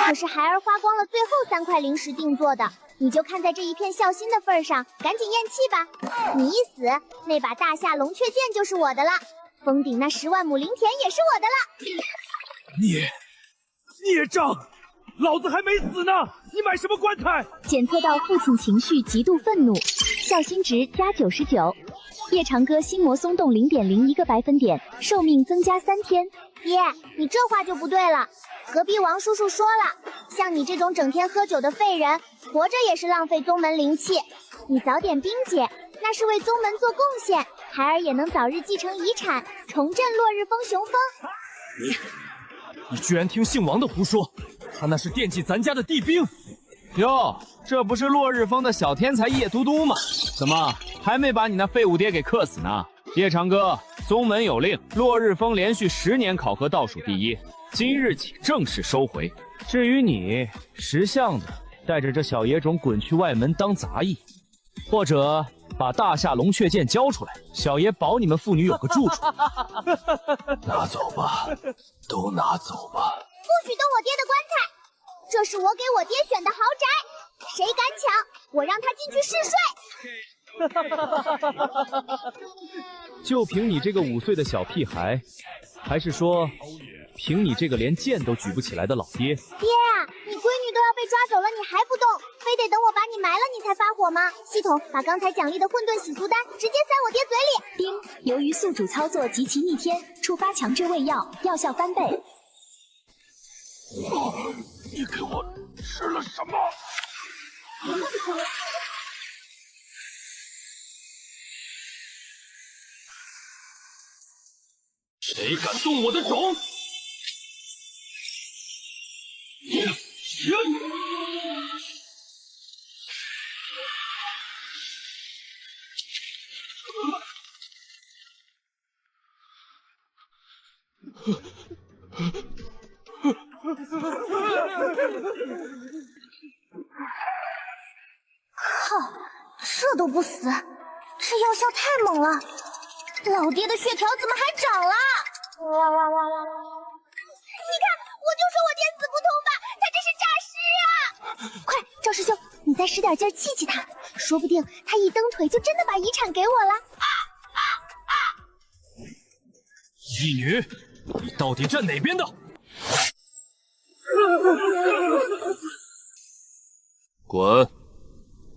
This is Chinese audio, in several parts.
可是孩兒花光了最後3塊灵石定做的，你就看在這一片孝心的份上，趕緊咽氣吧。你一死，那把大夏龍雀劍就是我的了，封頂那10萬亩灵田也是我的了。孽障！老子還沒死呢，你買什麼棺材？檢測到父親情緒極度憤怒，孝心值加99。夜長歌心魔鬆動0.01個百分點，壽命增加3天。爹，你這話就不對了。隔壁王叔叔說了，像你這種整天喝酒的廢人，活着也是浪費宗門靈氣。你早點冰解，那是為宗門做貢獻，孩兒也能早日繼承遺產，重振落日峰雄风。你居然聽姓王的胡說，他那是惦記咱家的地兵。喲，這不是落日峰的小天才叶嘟嘟嗎？怎麼還沒把你那廢物爹給克死呢？葉長哥，宗門有令，落日峰連續10年考核倒數第1，今日起正式收回。至於你，识相的带着这小野种滾去外门當雜役，或者把大夏龍雀劍交出來，小爺保你們父女有個住處。拿走吧，都拿走吧。不許动我爹的棺材，這是我給我爹選的豪宅，誰敢搶，我讓他進去試睡。就憑你這個5歲的小屁孩，還是說憑你這個連劍都舉不起來的老爹？爹啊，你閨女都要被抓走了，你還不動，非得等我把你埋了你才發火嗎？系統把剛才獎勵的混沌洗蘇丹直接塞我爹嘴裡。叮，由於宿主操作極其逆天，觸發強制餵藥，藥效翻倍。你給我吃了什麼？誰敢動我的種？靠，這都不死，這藥效太猛了！老爹的血条怎麼還長了？你看，我就說我爹死不通吧，他這是詐屍啊！快，趙師兄，你再使點勁氣氣他，說不定他一蹬腿就真的把遺產給我了。義女，你到底站哪邊的？滾！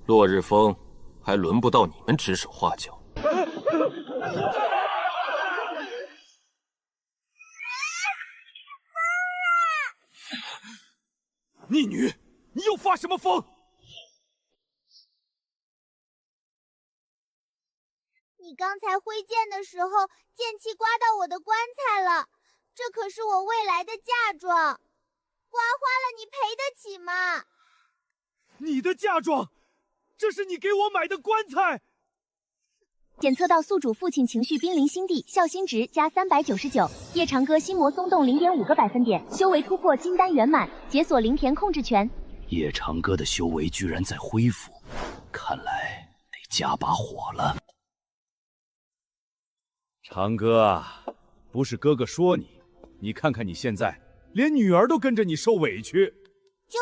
落日峰還輪不到你們指手畫腳。逆女，你又發什麼瘋？你剛才揮劍的時候，劍氣刮到我的棺材了，這可是我未來的嫁妝，刮花了你賠得起嗎？你的嫁妝？這是你給我買的棺材。檢測到宿主父親情緒瀕臨心地，孝心值加399。夜長歌心魔鬆動0.5個百分點，修為突破金丹圓滿，解鎖靈田控制權。夜長歌的修為居然在恢復，看來得加把火了。長歌啊，不是哥哥說你，你看看你現在，連女兒都跟着你受委屈。就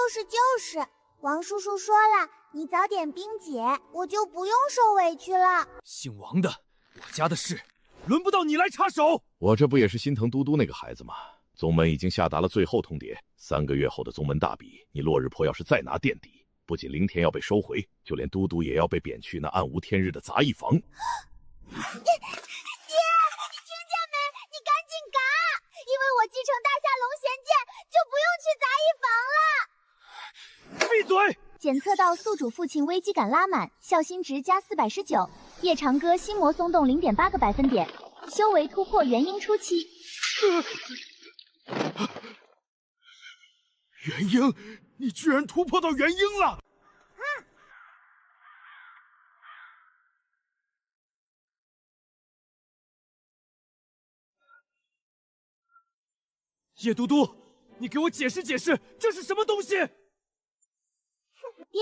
是，王叔叔說了，你早點冰解，我就不用受委屈了。姓王的，我家的事輪不到你來插手。我這不也是心疼嘟嘟那個孩子嗎？宗門已經下達了最後通牒，3個月後的宗門大比，你落日坡要是再拿墊底，不僅靈田要被收回，就連嘟嘟也要被貶去那暗無天日的雜役房。爹，你聽見沒？你趕緊趕，因為我繼承大夏龍涎劍，就不用去雜役房了。閉嘴！檢測到宿主父親危機感拉滿，孝心值加419。夜長歌心魔鬆動0.8個百分點，修為突破元嬰初期。元嬰，你居然突破到元嬰了！叶嘟嘟，你給我解釋解釋，這是什麼東西？爹，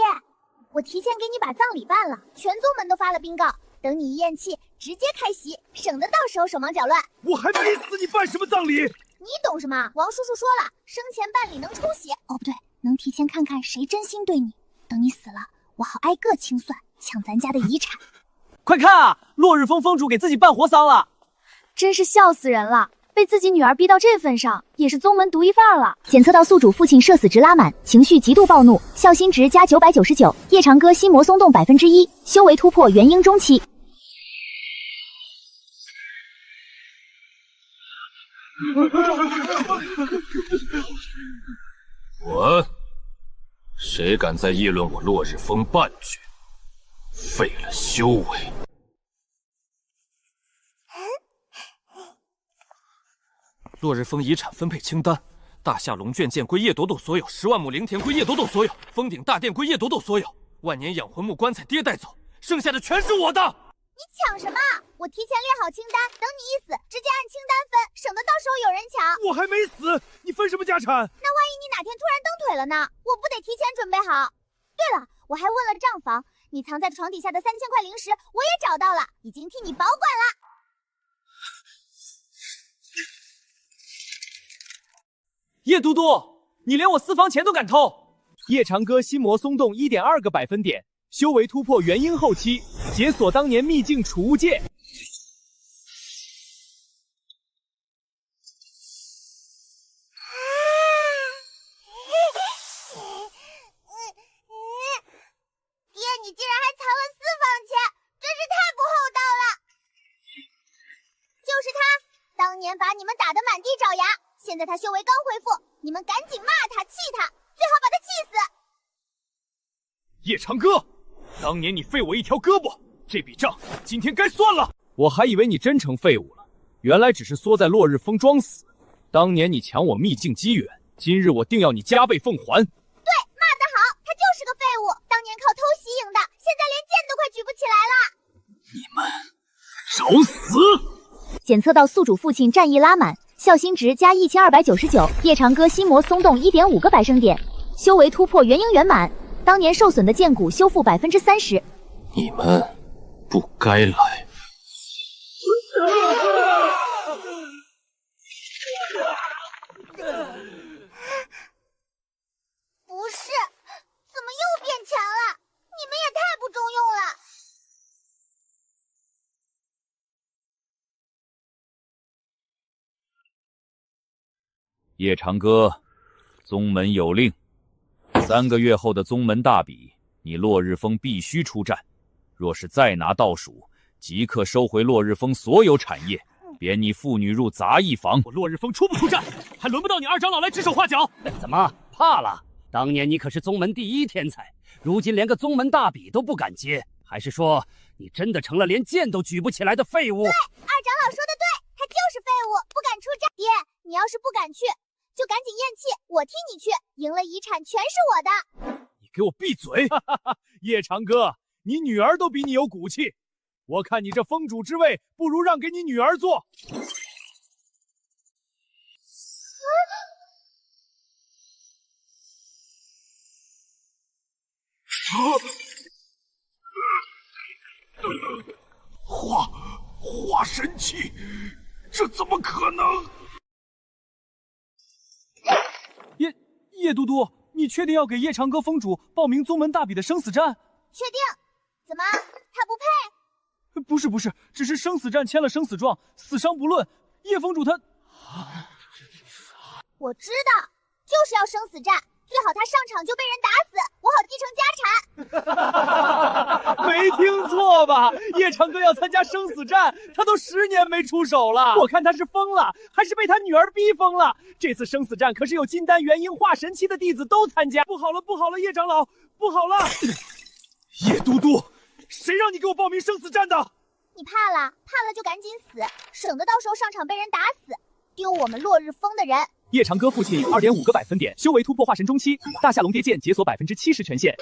我提前給你把葬禮辦了，全宗門都發了冰告，等你一咽氣，直接開席，省得到時候手忙腳亂。我還沒死，你辦什麼葬禮？你懂什麼？王叔叔說了，生前辦理能抽血。哦，不對，能提前看看誰真心对你，等你死了，我好挨个清算，抢咱家的遗产。快看啊，落日峰峰主给自己办活丧了，真是笑死人了！被自己女儿逼到这份上，也是宗门独一份儿了。检测到宿主父亲社死值拉满，情緒極度暴怒，孝心值加999，夜長歌心魔鬆動1%，修為突破元嬰中期。我，誰敢再議論我落日峰半句，廢了修為。落日峰遺產分配清單：大夏龍卷劍歸葉朵朵所有，10萬畝靈田歸葉朵朵所有，峰頂大殿歸葉朵朵所有，萬年養魂木棺材爹帶走，剩下的全是我的。你搶什麼？我提前列好清單，等你一死，直接按清單分，省得到時候有人搶。我還沒死，你分什麼家產？那萬一你哪天突然蹬腿了呢？我不得提前準備好？對了，我還問了賬房，你藏在床底下的3000塊靈石我也找到了，已經替你保管了。葉都督，你連我私房錢都敢偷！夜長歌心魔鬆動1.2個百分點，修為突破元嬰後期，解鎖當年秘境儲物戒。爹，你竟然還藏了私房錢，真是太不厚道了！就是他，當年把你們打得滿地找牙。現在他修為剛恢復，你們趕緊罵他、氣他，最好把他氣死。夜長歌，當年你廢我一條胳膊，這筆賬今天該算了。我還以為你真成廢物了，原來只是縮在落日峰裝死。當年你搶我秘境機緣，今日我定要你加倍奉還。對，罵得好，他就是個廢物，當年靠偷襲贏的，現在連劍都快舉不起來了。你們找死！檢測到宿主父親戰意拉滿。孝心值加1299，夜長歌心魔鬆動1.5個百分點，修為突破元嬰圓滿，當年受損的劍骨修復30%。你們不該來。不是，怎麼又變強了？你們也太不中用了。夜長歌，宗門有令，3個月後的宗門大比，你落日峰必須出戰。若是再拿倒數，即刻收回落日峰所有產業，貶你父女入雜役房。我落日峰出不出戰，還輪不到你二長老來指手畫腳。怎麼怕了？當年你可是宗門第一天才，如今連個宗門大比都不敢接，還是說你真的成了連劍都舉不起來的廢物？對，二長老說的對，他就是廢物，不敢出戰。爹，你要是不敢去，就趕緊嚥氣，我替你去，贏了遺產全是我的。你給我閉嘴！夜長歌，你女兒都比你有骨氣，我看你這峰主之位，不如讓給你女兒做。化神器，這怎麼可能？葉都督，你確定要給夜長歌峰主報名宗門大比的生死戰？確定？怎麼，他不配？不是，只是生死戰簽了生死狀，死傷不論。葉峰主他……我知道，就是要生死戰，最好他上場就被人打死，我好繼承家產。沒聽錯吧？夜長歌要參加生死戰，他都10年沒出手了。我看他是瘋了，還是被他女兒逼瘋了。這次生死戰可是有金丹元嬰化神期的弟子都參加。不好了，葉長老，不好了！葉都督，誰讓你給我報名生死戰的？你怕了就趕緊死，省得到時候上場被人打死，丟我們落日峰的人。夜長歌父親2.5個百分點，修為突破化神中期，大夏龍蝶劍解鎖70%權限。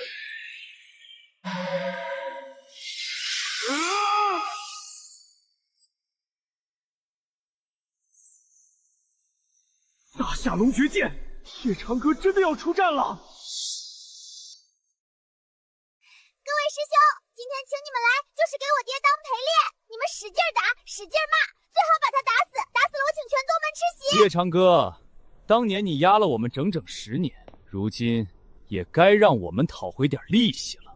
大夏龍絕劍，夜長歌真的要出戰了！各位師兄，今天請你們來就是給我爹當陪練，你們使勁打，使勁罵，最好把他打死，打死了我請全宗門吃席。夜長歌，當年你壓了我們整整10年，如今也该讓我们討回点利息了。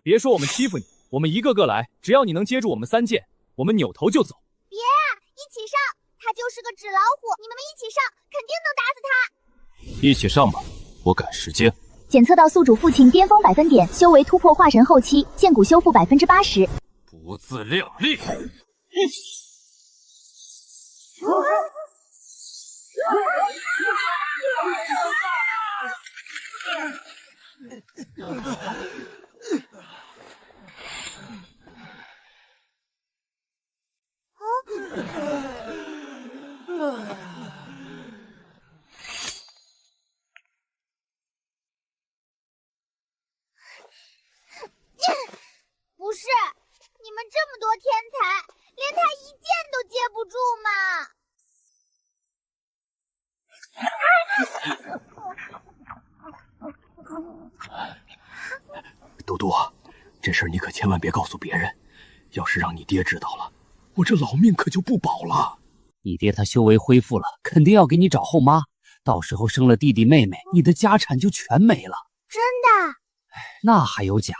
別說我們欺負你，我們一個個來，只要你能接住我們3劍，我們扭頭就走。別啊，一起上！他就是個紙老虎，你們一起上，肯定能打死他。一起上吧，我趕時間。檢測到宿主父親巔峰百分點，修為突破化神後期，劍骨修復80%。不自量力！不是，你们这么多天才，连他一剑都接不住吗？嘟嘟，这事儿你可千万別告訴別人，要是讓你爹知道了，我這老命可就不保了。你爹他修為恢復了，肯定要給你找後媽，到時候生了弟弟妹妹，你的家產就全沒了。真的？那還有假？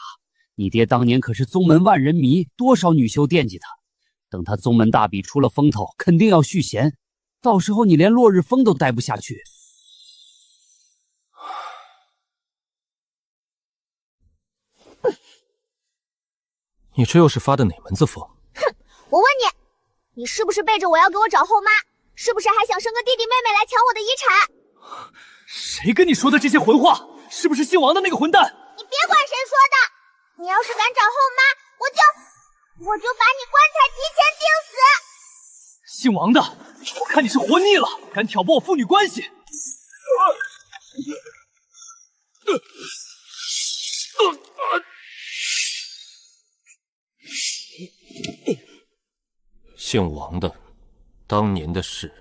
你爹當年可是宗門萬人迷，多少女修惦記他。等他宗門大比出了風頭，肯定要續弦，到時候你連落日風都待不下去。你這又是發的哪門子瘋？哼！我問你，你是不是背着我要給我找後媽？是不是還想生個弟弟妹妹來搶我的遺產？誰跟你說的這些混話？是不是姓王的那個混蛋？你別管誰說的，你要是敢找後媽，我就把你棺材提前釘死。姓王的，我看你是活膩了，敢挑撥我父女關係。姓王的，當年的事，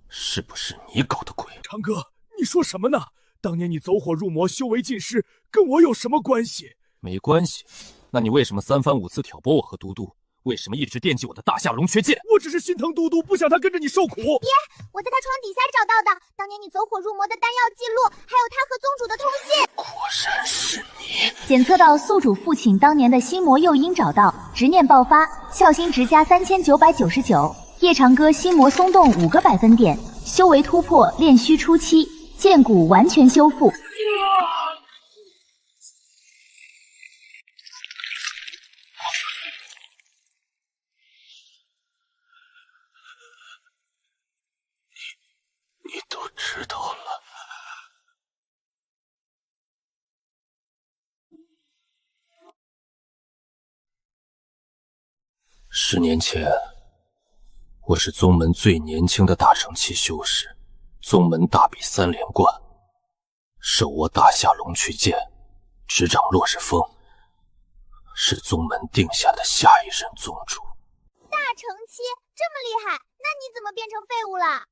是不是你搞的鬼？長哥，你說什麼呢？當年你走火入魔，修為盡失，跟我有什麼關係？沒關係。那你為什麼3番5次挑撥我和嘟嘟？為什麼一直惦記我的大夏龍缺劍？我只是心疼嘟嘟，不想他跟着你受苦。爹，我在他床底下找到的，當年你走火入魔的丹藥記錄，還有他和宗主的通信。果然是你！檢測到宿主父親當年的心魔誘因找到，執念爆發，孝心值加3999。夜長歌心魔鬆動5個百分點，修為突破煉虛初期，劍骨完全修復。你都知道了。10年前，我是宗門最年輕的大成期修士，宗門大比3連冠，手握大夏龍曲劍，執掌落日風，是宗門定下的下一任宗主。大成期這麼厲害，那你怎麼變成廢物了？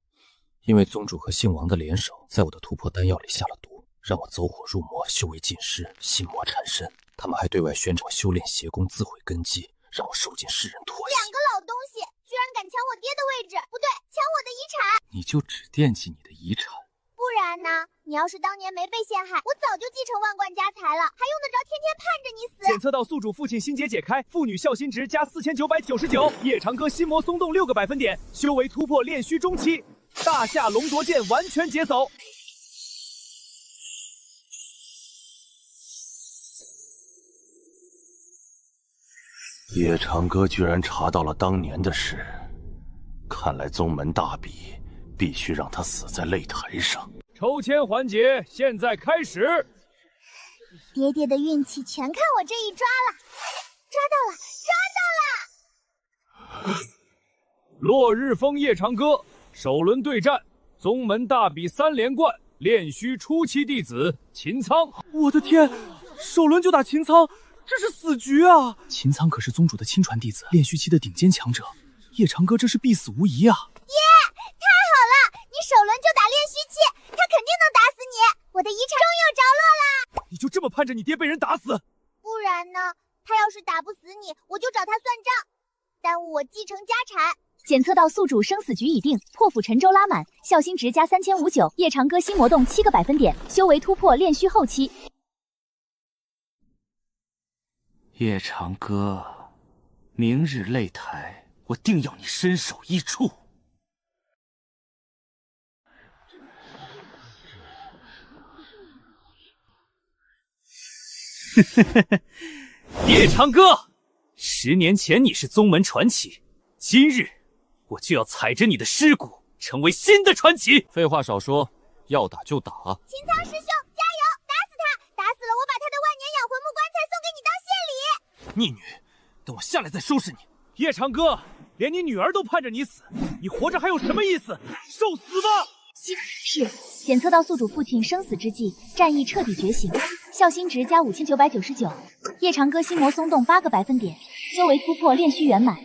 因為宗主和姓王的聯手，在我的突破丹藥裡下了毒，讓我走火入魔，修為盡失，心魔纏身。他們還對外宣傳修煉邪功，自毀根基，讓我受盡世人唾棄。兩個老東西，居然敢搶我爹的位置，不對，搶我的遺產！你就只惦記你的遺產？不然呢？你要是當年沒被陷害，我早就繼承萬貫家財了，還用得着天天盼着你死？檢測到宿主父親心結解開，父女孝心值加4999，夜長歌心魔鬆動6個百分點，修為突破煉虛中期，大夏龍奪劍完全解鎖。夜長歌居然查到了當年的事，看來宗門大比必須讓他死在擂台上。抽籤環節現在開始。爹爹的運氣全看我這一抓了，抓到了，抓到了！落日風夜長歌首輪對戰，宗門大比3連冠，煉虛初期弟子秦蒼。我的天，首輪就打秦蒼，這是死局啊！秦蒼可是宗主的親傳弟子，煉虛期的頂尖強者，夜長歌這是必死無疑啊！爹，太好了，你首輪就打煉虛期，他肯定能打死你，我的遺產終有着落啦！你就這麼盼着你爹被人打死？不然呢？他要是打不死你，我就找他算賬，耽誤我繼承家產，檢測到宿主生死局已定，破釜沉舟拉滿，孝心值加3500，夜長歌心魔動7個百分點，修為突破煉虛後期。夜長歌，明日擂台，我定要你身首異處。夜长歌，10年前你是宗门傳奇，今日我就要踩着你的屍骨，成為新的傳奇。廢話少說，要打就打。秦蒼師兄，加油，打死他！打死了，我把他的萬年養魂木棺材送給你當謝禮。逆女，等我下來再收拾你。夜長歌，連你女兒都盼着你死，你活着還有什麼意思？受死吧！是，檢測到宿主父親生死之際，戰意徹底覺醒，孝心值加5999，夜長歌心魔鬆動8個百分點，修為突破煉虛圓滿。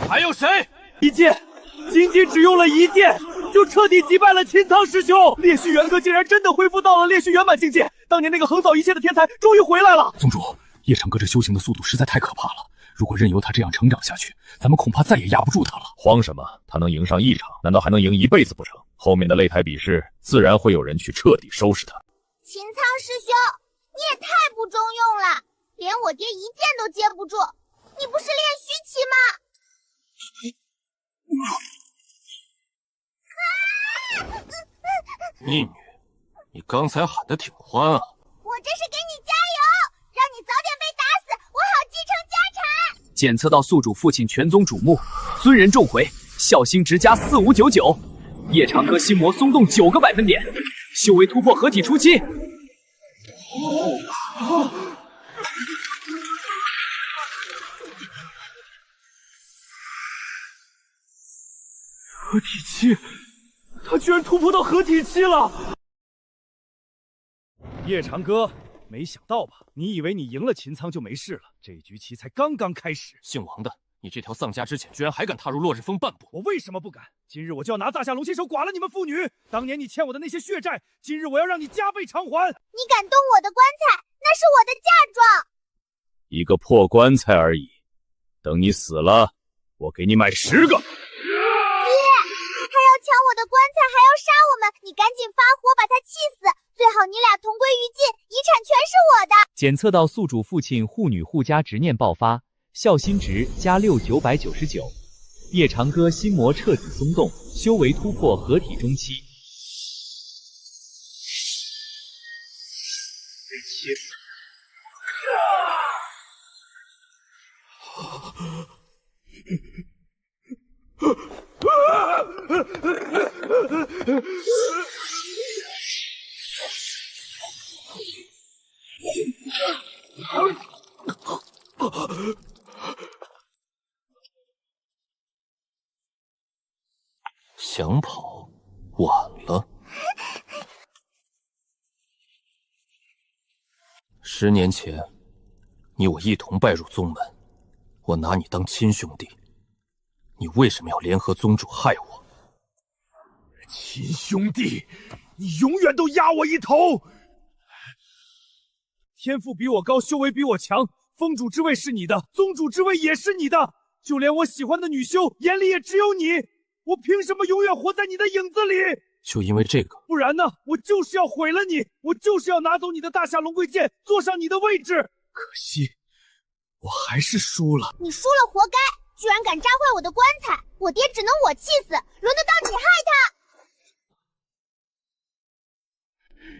还有谁？一剑，仅仅只用了一剑，就徹底擊敗了秦蒼師兄。烈虛元歌竟然真的恢復到了烈虛圓滿境界，當年那個橫掃一切的天才終於回來了。宗主，夜長歌這修行的速度實在太可怕了，如果任由他這樣成長下去，咱們恐怕再也壓不住他了。慌什麼？他能贏上一場，難道還能贏一輩子不成？後面的擂台比試，自然會有人去徹底收拾他。秦蒼師兄，你也太不中用了，連我爹一劍都接不住，你不是練虛期嗎？逆女，你剛才喊得挺歡啊！我這是給你加油，讓你早點被打死，我好繼承家產。檢測到宿主父親全宗主目，尊人重回，孝心值加4599，夜長歌心魔鬆動9個百分點，修為突破合體初期。合體期，他居然突破到合體期了！夜長歌，沒想到吧？你以為你贏了秦蒼就沒事了？這局棋才剛剛開始。姓王的，你這條喪家之犬居然還敢踏入落日峰半步！我為什麼不敢？今日我就要拿大夏龍親手剮了你們父女！當年你欠我的那些血債，今日我要讓你加倍償還！你敢動我的棺材，那是我的嫁妝。一個破棺材而已，等你死了，我給你買10個。搶我的棺材還要殺我們，你趕緊發火把他氣死，最好你倆同歸於盡，遺產全是我的。檢測到宿主父親護女護家執念爆發，孝心值加6999，夜長歌心魔徹底鬆動，修為突破合體中期。想跑，晚了。10年前，你我一同拜入宗門，我拿你當親兄弟，你為什麼要聯合宗主害我？親兄弟，你永遠都壓我一頭！天賦比我高，修為比我強，封主之位是你的，宗主之位也是你的，就連我喜歡的女修眼裡也只有你，我憑什麼永遠活在你的影子裡？就因為這個？不然呢？我就是要毀了你，我就是要拿走你的大夏龍貴劍，坐上你的位置。可惜，我還是輸了。你輸了活該，居然敢扎壞我的棺材，我爹只能我氣死，輪得到你害他？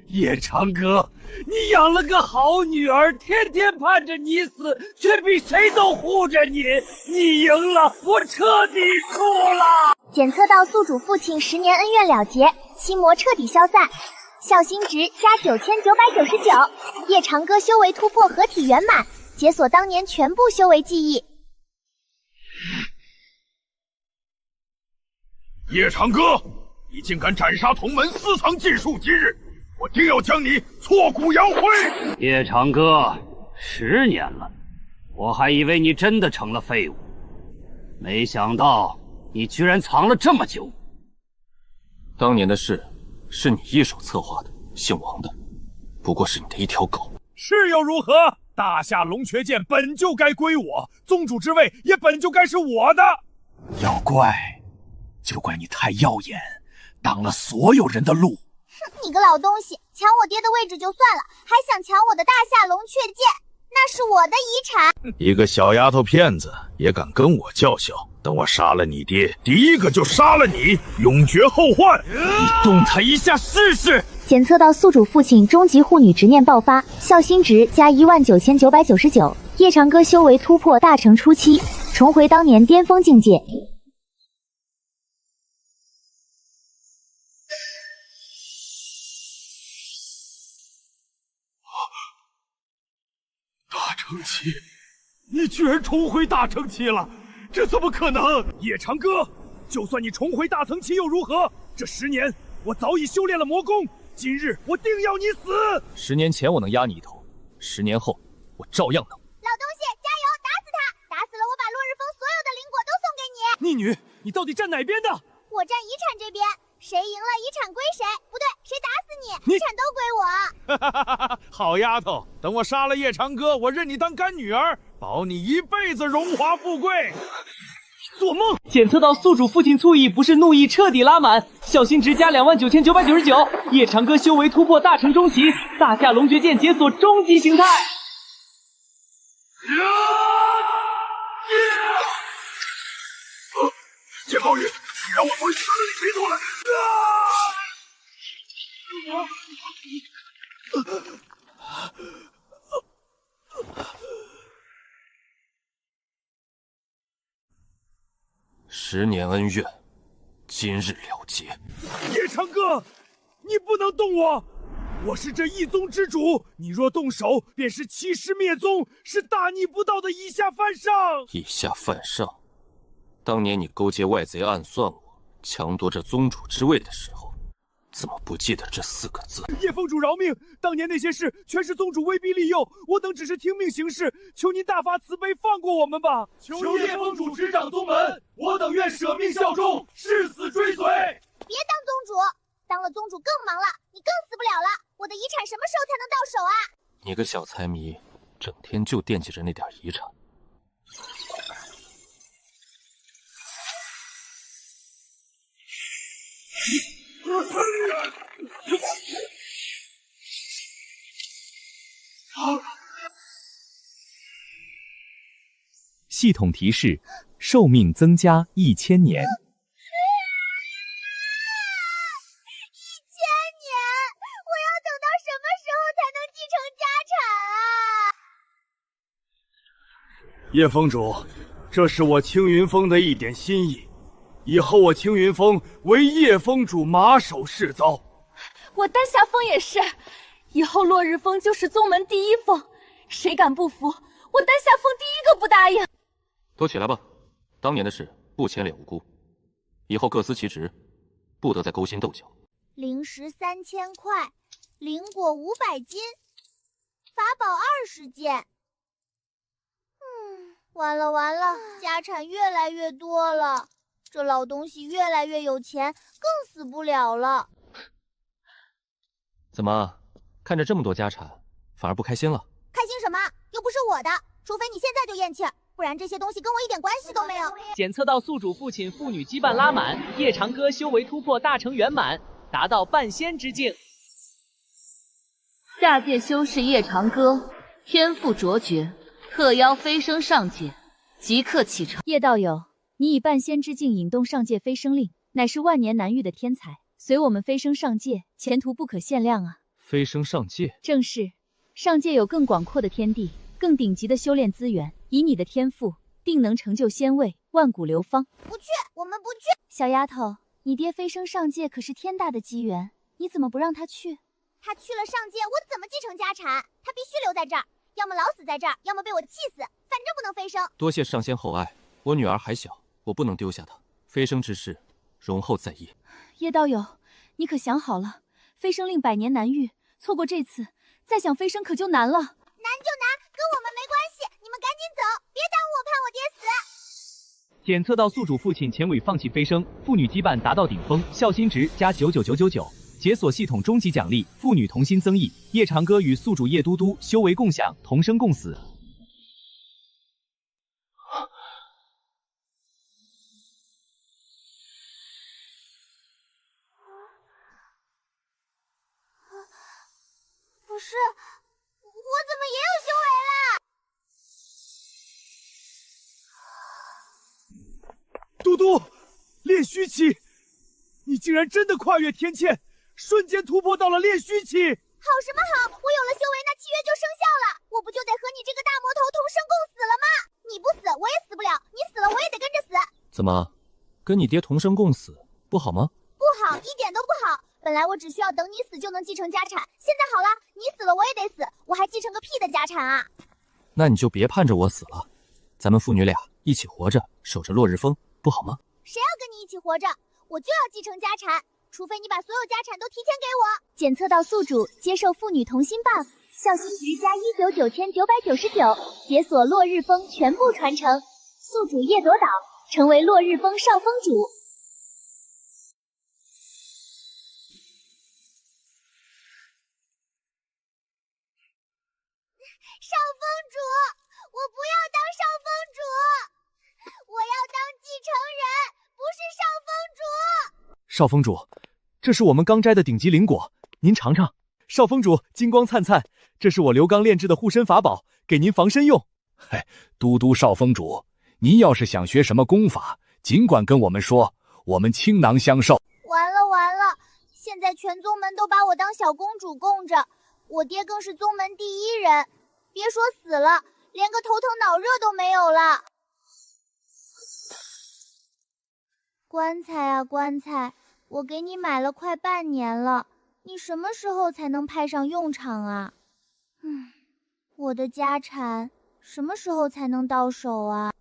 夜長歌，你養了個好女兒，天天盼着你死，卻比誰都護着你。你贏了，我徹底輸了。檢測到宿主父親10年恩怨了結，心魔徹底消散，孝心值加9999，夜長歌修為突破合體圓滿，解鎖當年全部修為記憶。夜長歌，你竟敢斬殺同門4層禁術，今日我定要將你挫骨揚灰！夜長歌，10年了，我還以為你真的成了廢物，没想到你居然藏了这麼久。當年的事是你一手策劃的，姓王的不過是你的一條狗。是又如何？大夏龍闕劍本就該歸我，宗主之位也本就該是我的。要怪，就怪你太耀眼，擋了所有人的路。你個老東西，搶我爹的位置就算了，還想搶我的大夏龍闕劍，那是我的遺產。一個小丫頭片子也敢跟我叫囂，等我殺了你爹，第一個就殺了你，永絕後患。你動他一下試試。檢測到宿主父親終極護女執念爆發，孝心值加19999，夜長歌修為突破大成初期，重回當年巔峰境界。大成期，你居然重回大成期了，這怎麼可能？夜長歌，就算你重回大成期又如何？這10年我早已修煉了魔功，今日我定要你死！10年前我能壓你一頭，10年後我照樣能。老東西，加油，打死他！打死了我把落日峰所有的灵果都送給你。逆女，你到底站哪邊的？我站遺產這邊，誰贏了遺產歸誰。不對，誰打死你，遺產都歸我。哈哈哈！好丫頭，等我殺了夜長歌，我認你當乾女兒，保你一輩子榮華富貴。做夢！檢測到宿主父親醋意，不是怒意徹底拉滿，孝心值加29999，夜長歌修為突破大成中期，大夏龍闕劍解鎖終極形態。劍皓玉，你讓我不會殺了你賠出來！10年恩怨，今日了結。夜長歌，你不能動我！我是這一宗之主，你若動手，便是欺師滅宗，是大逆不道的以下犯上。以下犯上？當年你勾結外賊暗算我，強奪這宗主之位的時候，怎麼不記得這4個字？葉峰主饒命！當年那些事全是宗主威逼利誘，我等只是聽命行事，求您大發慈悲，放過我們吧！求葉峰主執掌宗門，我等願捨命效忠，誓死追隨。別當宗主，當了宗主更忙了，你更死不了了。我的遺產什麼時候才能到手啊？你個小財迷，整天就惦記着那點遺產。系統提示：壽命增加1000年。1000年，我要等到什麼時候才能繼承家產啊？葉峰主，這是我青雲峰的一點心意。以後我青雲峰為葉峰主馬首是瞻。我丹霞峰也是，以後落日峰就是宗門第一峰，誰敢不服，我丹霞峰第一個不答應。都起來吧，當年的事不牽連無辜，以後各司其職，不得再勾心鬥角。靈石3000塊，靈果500斤，法寶20件。完了完了，家產越來越多了，這老東西越來越有錢，更死不了了。怎麼，看着這麼多家產，反而不開心了？開心什麼？又不是我的，除非你現在就咽氣兒，不然這些東西跟我一點關係都沒有。檢測到宿主父親父女羈絆拉滿，夜長歌修為突破大成圓滿，達到半仙之境。下界修士夜長歌，天賦卓絕，特邀飛升上界，即刻啟程。葉道友，你以半仙之境引動上界飛升令，乃是萬年難遇的天才，隨我們飛升上界，前途不可限量啊！飛升上界？正是，上界有更廣闊的天地，更頂級的修煉資源，以你的天賦，定能成就仙位，萬古流芳。不去，我們不去。小丫頭，你爹飛升上界可是天大的機緣，你怎麼不讓他去？他去了上界，我怎麼繼承家產？他必須留在這兒，要麼老死在這兒，要麼被我氣死，反正不能飛升。多謝上仙厚愛，我女兒還小，我不能丟下她。飛升之事，容後再議。葉道友，你可想好了？飛升令百年難遇，錯過這次，再想飛升可就難了。難就難，跟我們沒關係，你們趕緊走，別耽誤我盼我爹死。檢測到宿主父親前尾放棄飞升，父女羁絆達到頂峰，孝心值加99999，解鎖系統終極獎勵，父女同心增益。夜長歌與宿主夜嘟嘟修為共享，同生共死。不是，我怎么也有修为了？嘟嘟，炼虚期，你竟然真的跨越天堑，瞬间突破到了炼虚期！好什么好？我有了修为，那契约就生效了，我不就得和你这个大魔头同生共死了吗？你不死，我也死不了；你死了，我也得跟着死。怎么，跟你爹同生共死不好吗？不好，一点都不好。本来我只需要等你死就能继承家产，现在好了，你死了我也得死，我还继承个屁的家产啊！那你就别盼着我死了，咱们父女俩一起活着，守着落日峰，不好吗？誰要跟你一起活着？我就要继承家產，除非你把所有家產都提前給我。檢測到宿主接受父女同心棒，孝心值加199,999，解鎖落日峰全部傳承，宿主夜朵島成為落日峰少峰主。少峰主，我不要當少峰主，我要當繼承人，不是少峰主。少峰主，這是我們剛摘的頂級靈果，您嘗嘗。少峰主，金光燦燦，這是我劉剛煉製的護身法寶，給您防身用。嘿，嘟嘟少峰主，您要是想學什麼功法，儘管跟我們說，我們傾囊相授。完了完了，現在全宗門都把我當小公主供着，我爹更是宗門第一人。別說死了，連個頭疼腦熱都沒有了。棺材啊棺材，我給你買了快半年了，你什麼時候才能派上用場啊？我的家產什麼時候才能到手啊？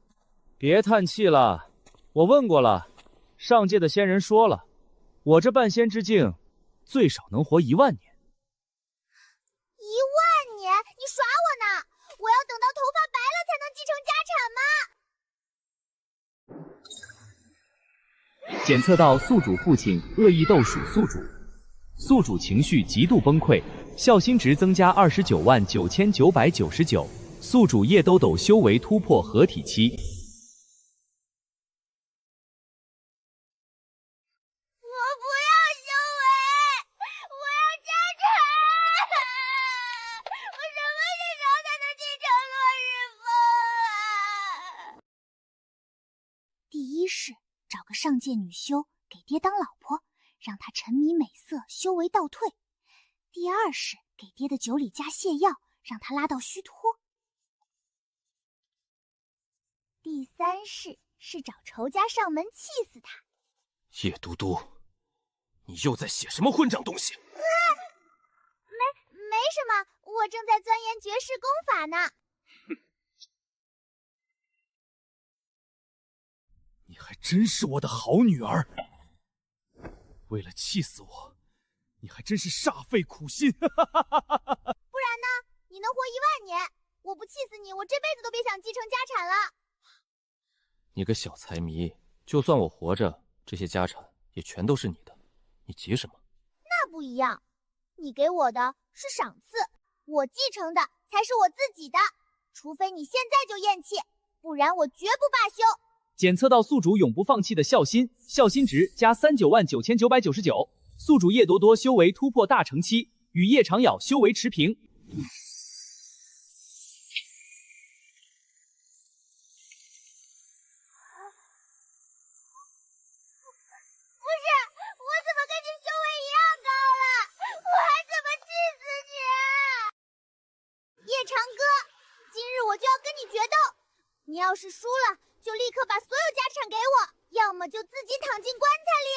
別嘆氣了，我問過了，上界的仙人說了，我這半仙之境最少能活1萬年。1萬年？你耍我呢？我要等到頭髮白了才能繼承家產嗎？檢測到宿主父親惡意鬥鼠宿主，宿主情緒極度崩潰，孝心值增加299999，宿主夜兜斗修為突破合體期。找個上界女修給爹當老婆，讓他沉迷美色，修為倒退。第二是給爹的酒裡加瀉藥，讓他拉到虛脫。第三是找仇家上門氣死他。夜嘟嘟，你又在寫什麼混賬東西？沒什麼，我正在鑽研絕世功法呢。你還真是我的好女兒，為了氣死我，你還真是煞費苦心。不然呢？你能活1萬年，我不氣死你，我這輩子都別想繼承家產了。你個小財迷，就算我活着，這些家產也全都是你的，你急什麼？那不一樣，你給我的是賞賜，我繼承的才是我自己的，除非你現在就厭棄，不然我絕不罷休。檢測到宿主永不放棄的孝心，孝心值加399999，宿主夜多多修為突破大成期，與夜長咬修為持平。你要是輸了，就立刻把所有家產給我，要麼就自己躺進棺材裡。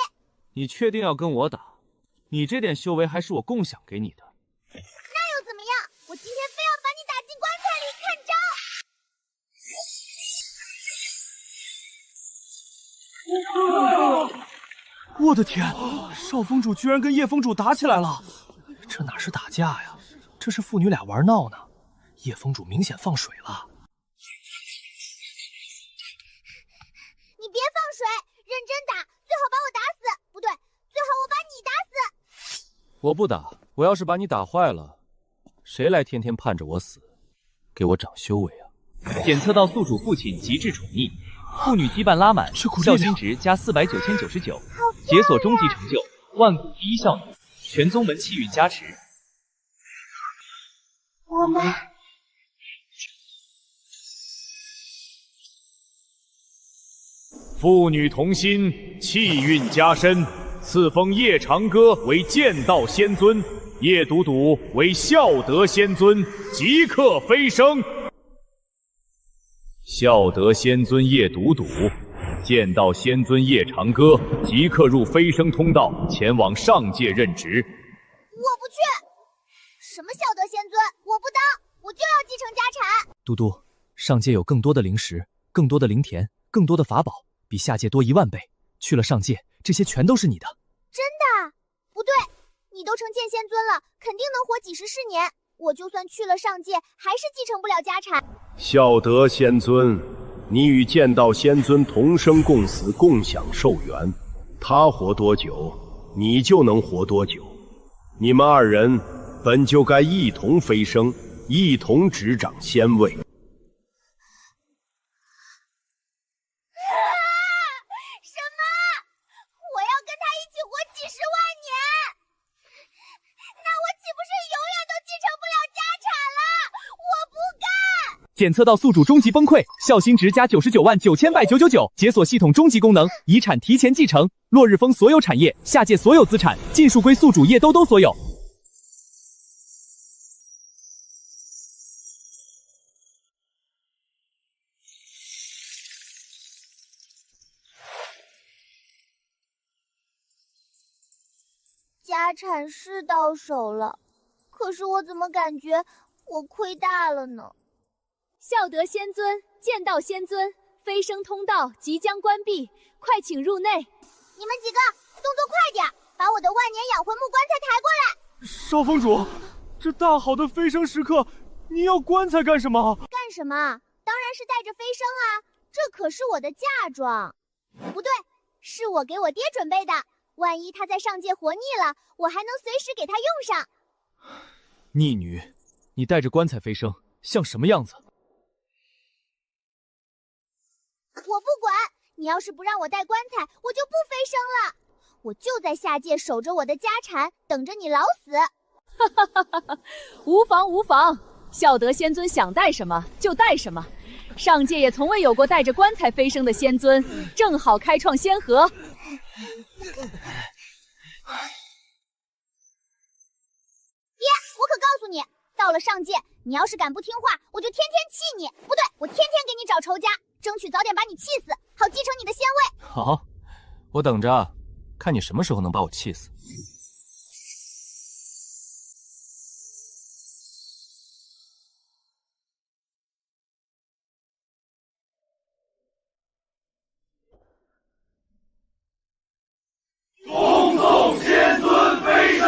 你確定要跟我打？你這點修為還是我共享給你的。那又怎麼樣？我今天非要把你打進棺材裡，看招！我的天，少峰主居然跟葉峰主打起來了！這哪是打架呀？這是父女倆玩鬧呢。葉峰主明顯放水了。你我不打，我要是把你打壞了，誰來天天盼着我死，給我長修為啊！檢測到宿主父親極致寵溺，父女羈絆拉滿，孝心值加400、9099，解鎖終極成就，萬古第一孝女，全宗門氣運加持。我們父女同心，气運加深，賜封葉長歌為劍道仙尊，葉賭賭為孝德仙尊，即刻飛升。孝德仙尊葉賭賭，劍道仙尊葉長歌，即刻入飛升通道，前往上界任職。我不去，什麼孝德仙尊，我不當，我就要继承家產。嘟嘟，上界有更多的灵石，更多的灵田，更多的法宝，比下界多10000倍。去了上界，这些全都是你的。真的？不对，你都成剑仙尊了，肯定能活几十世年。我就算去了上界，还是继承不了家產。孝德仙尊，你與劍道仙尊同生共死，共享寿元。他活多久，你就能活多久。你們二人本就該一同飛升，一同執掌仙位。檢測到宿主終極崩潰，孝心值加999999，解鎖系統終極功能，遺產提前繼承，落日風所有產業、下界所有資產盡數歸宿主葉兜兜所有。家產是到手了，可是我怎麼感覺我虧大了呢？孝德仙尊、劍道仙尊，飛升通道即將關閉，快請入內。你們幾個動作快點，把我的萬年養魂木棺材抬過來。少峰主，這大好的飛升時刻，你要棺材幹什麼？幹什麼？當然是帶着飛升啊，這可是我的嫁妝。不對，是我給我爹準備的，萬一他在上界活膩了，我還能隨時給他用上。逆女，你帶着棺材飛升，像什麼樣子？我不管，你要是不讓我帶棺材，我就不飛升了。我就在下界守着我的家產，等着你老死。哈哈哈哈！無妨無妨，孝德仙尊想帶什麼就帶什麼。上界也從未有過帶着棺材飛升的仙尊，正好開創先河。爹，我可告訴你，到了上界，你要是敢不聽話，我就天天氣你。不对，我天天給你找仇家。爭取早點把你氣死，好繼承你的仙位。好，我等着，看你什麼時候能把我氣死。恭送仙尊飛升。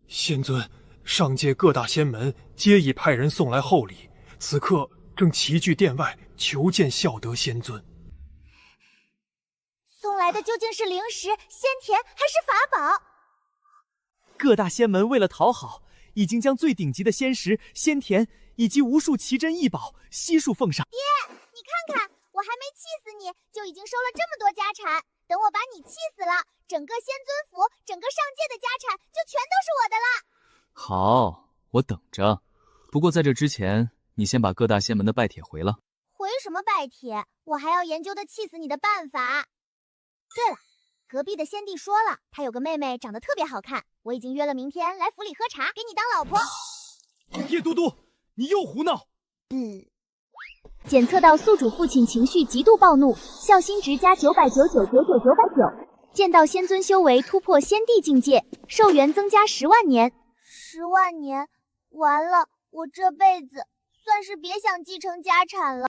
仙尊，上界各大仙門皆已派人送來厚禮，此刻正齊聚殿外求見孝德仙尊。送來的究竟是靈石、仙田還是法寶？各大仙門為了討好，已經將最頂級的仙石、仙田以及無數奇珍異寶悉數奉上。爹，你看看，我還沒氣死你，就已經收了這麼多家產。等我把你氣死了，整個仙尊府、整個上界的家產就全都是我的了。好，我等着。不過在這之前，你先把各大仙門的拜帖回了。回什麼拜帖？我還要研究的氣死你的辦法。對了，隔壁的仙帝說了，他有個妹妹長得特別好看，我已經約了明天來府裡喝茶，給你當老婆。葉嘟嘟，你又胡鬧！檢測到宿主父親情緒極度暴怒，孝心值加999999999，見到仙尊修為突破仙帝境界，壽元增加10萬年。10萬年，完了，我這輩子算是別想繼承家產了。